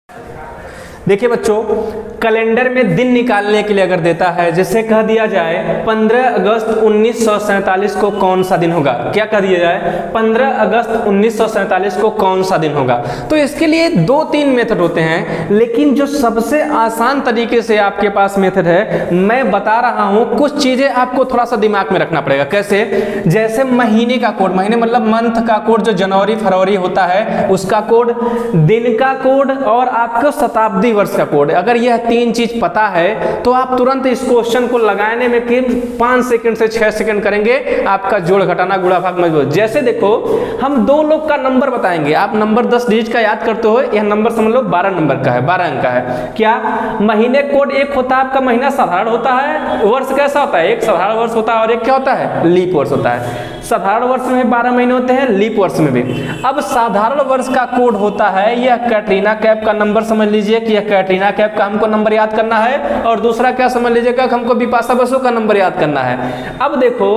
देखिए बच्चों, कैलेंडर में दिन निकालने के लिए अगर देता है, जैसे कह दिया जाए 15 अगस्त 1947 को कौन सा दिन होगा, क्या कह दिया जाए 15 अगस्त 1947 को कौन सा दिन होगा, तो इसके लिए 2-3 मेथड होते हैं, लेकिन जो सबसे आसान तरीके से आपके पास मेथड है मैं बता रहा हूं। कुछ चीजें आपको थोड़ा सा दिमाग में रखना पड़ेगा। कैसे? जैसे महीने का कोड, महीने मतलब मंथ का कोड, जो जनवरी फरवरी होता है उसका कोड, दिन का कोड और आपको शताब्दी वर्ष का कोड। अगर यह 3 चीज पता है तो आप तुरंत इस क्वेश्चन को लगाने में 5 सेकंड से 6 सेकंड करेंगे, आपका जोड़ घटाना गुणा भाग मजबूत। जैसे देखो, हम 2 लोग का नंबर बताएंगे, आप नंबर 10 डिजिट का याद करते हो, यह नंबर समझ लो 12 नंबर का है, 12 अंक का है। क्या महीने कोड एक होता है आपका, महीना साधारण होता है, वर्ष कैसा होता है, एक साधारण वर्ष होता है और एक क्या होता है, लीप वर्ष होता है। साधारण वर्ष में 12 महीने होते हैं, लीप वर्ष में भी। अब साधारण वर्ष का कोड होता है, यह कैटरीना कैफ का नंबर समझ लीजिए कि यह कैटरीना कैफ का हमको नंबर याद करना है, और दूसरा क्या समझ लीजिएगा, हमको बिपाशा बसु का नंबर याद करना है। अब देखो,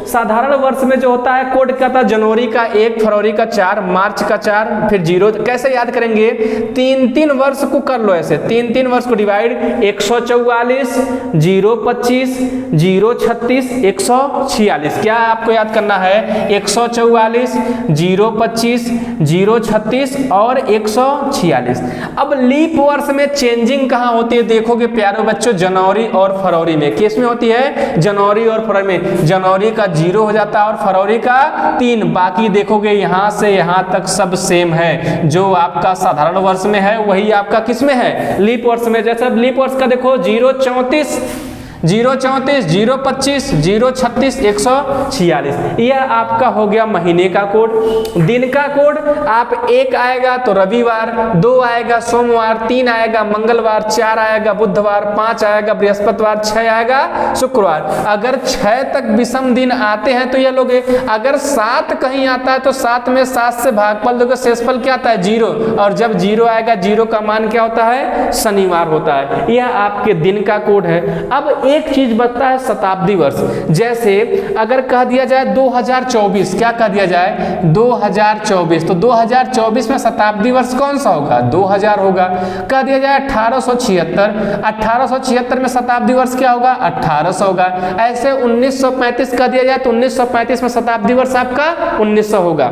साधारण वर्ष में जो होता है कोड क्या था, जनवरी का 1, फरवरी का 4, मार्च का 4, फिर 0। कैसे याद करेंगे, 3-3 वर्ष को कर लो ऐसे, 3-3 वर्ष को डिवाइड, 144, 025, 036, 146। क्या आपको याद करना है, 144, 025, 036 और 146। अब लीप वर्ष में चेंजिंग कहां होती है, देखोगे प्यारे बच्चों, जनवरी और फरवरी में। किस में होती है, जनवरी और फरवरी में। जनवरी का 0 हो जाता है और फरवरी का 3। बाकी देखोगे यहां से यहां तक सब सेम है, जो आपका साधारण वर्ष में है वही आपका किस में है, लीप वर्ष में। जैसे लीप वर्ष का देखो, 034, 034, 025, 036, 146। यह आपका हो गया महीने का कोड। दिन का कोड, आप 1 आएगा तो रविवार, 2 आएगा सोमवार, 3 आएगा मंगलवार, 4 आएगा बुधवार, 5 आएगा बृहस्पतिवार, 6 आएगा शुक्रवार। अगर 6 तक विषम दिन आते हैं तो यह लोगे। अगर 7 कहीं आता है तो 7 में 7 से भागफल दोगे, शेषफल क्या आता है, 0। और जब 0 आएगा, 0 का मान क्या होता है, शनिवार होता है। यह आपके दिन का कोड है। अब एक चीज बचता है शताब्दी वर्ष। जैसे अगर कह दिया जाए 2024, क्या कह दिया जाए 2024, तो 2024 में शताब्दी वर्ष कौन सा होगा, 2000 होगा। कह दिया जाए 1876, 1876 में शताब्दी वर्ष क्या होगा, 1800 होगा। ऐसे 1935 कह दिया जाए तो 1935 में शताब्दी वर्ष आपका 1900 होगा।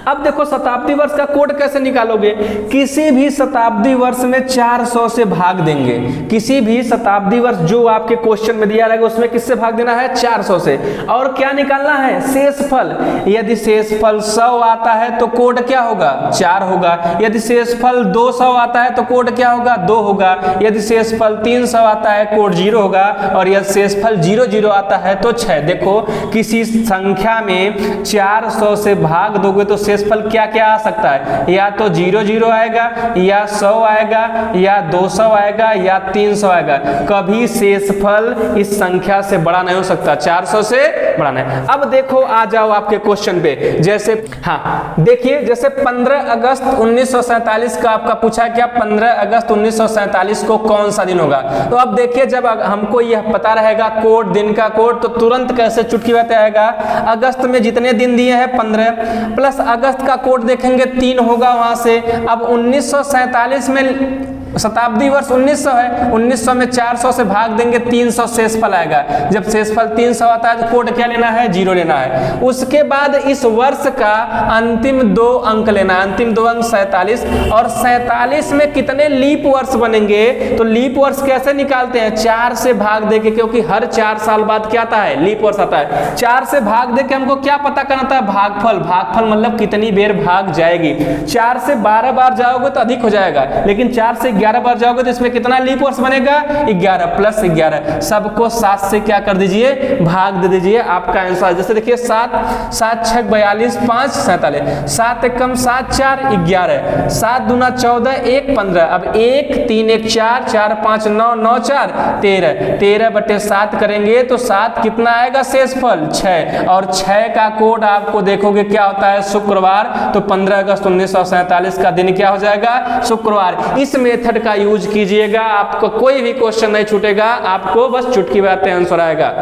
अब देखो, शताब्दी वर्ष का कोड कैसे निकालोगे, किसी भी शताब्दी वर्ष में 400 से भाग देंगे। किसी भी शताब्दी वर्ष जो आपके क्वेश्चन में दिया रहेगा उसमें किससे भाग देना है, 400 से। और क्या निकालना है, शेषफल। यदि शेषफल 100 आता है तो कोड क्या होगा, 4 होगा। यदि शेषफल 200 आता है तो कोड क्या होगा, 2 होगा। यदि शेषफल 300 आता है कोड 0 होगा। और यदि शेषफल 00 आता है तो 6। देखो, किसी संख्या में 400 से भाग दोगे तो शेषफल क्या क्या आ सकता है, या तो 00 आएगा, या 100 आएगा, या 200 आएगा, या 300 आएगा। कभी शेषफल इस संख्या से बड़ा नहीं हो सकता, 400 से बड़ा नहीं। अब देखो, आ जाओ आपके क्वेश्चन पे। जैसे हाँ देखिए, जैसे 15 अगस्त 1947 का आपका पूछा, क्या 15 अगस्त 1947 को कौन सा दिन होगा। तो अब देखिए, जब हमको यह पता रहेगा कोड, दिन का कोड, तो तुरंत कैसे चुटकी बताएगा। अगस्त में जितने दिन दिए हैं 15 प्लस अगस्त का कोड देखेंगे 3 होगा वहां से। अब 1947 में शताब्दी वर्ष 1900 है, 1900 में 400 से भाग देंगे, 300 शेषफल आएगा। जब शेषफल 300 आता है तो कोड क्या लेना है, 0 लेना है। उसके बाद इस वर्ष का अंतिम 2 अंक लेना है, अंतिम 2 अंक 47। और 47 में कितने लीप वर्ष बनेंगे, तो लीप वर्ष कैसे निकालते हैं, 4 से भाग देके, क्योंकि हर 4 साल बाद क्या आता है, लीप वर्ष आता है। 4 से भाग देके हमको क्या पता करना था, भागफल। भागफल मतलब कितनी बेर भाग जाएगी। 4 से 12 बार जाओगे तो अधिक हो जाएगा, लेकिन 4 से 11 बार जाओगे तो इसमें कितना लीप वर्ष बनेगा, 11 प्लस 11। सबको 7 से क्या कर दीजिए, भाग दे दीजिए, आपका आंसर। जैसे देखिए 7, 7 6 42, 5 47, 7 एकम 7 4 11, 7 दूना 14, 1 15। अब 1 3 1 4, 4 5 9, 9 4 13, 13/7 करेंगे तो 7 कितना आएगा, शेषफल 6। और 6 का कोड आपको देखोगे क्या होता है, शुक्रवार। तो 15 अगस्त 1947 का दिन क्या हो जाएगा, शुक्रवार। इस मेथड का यूज कीजिएगा, आपको कोई भी क्वेश्चन नहीं छूटेगा, आपको बस चुटकी बातें आंसर आएगा।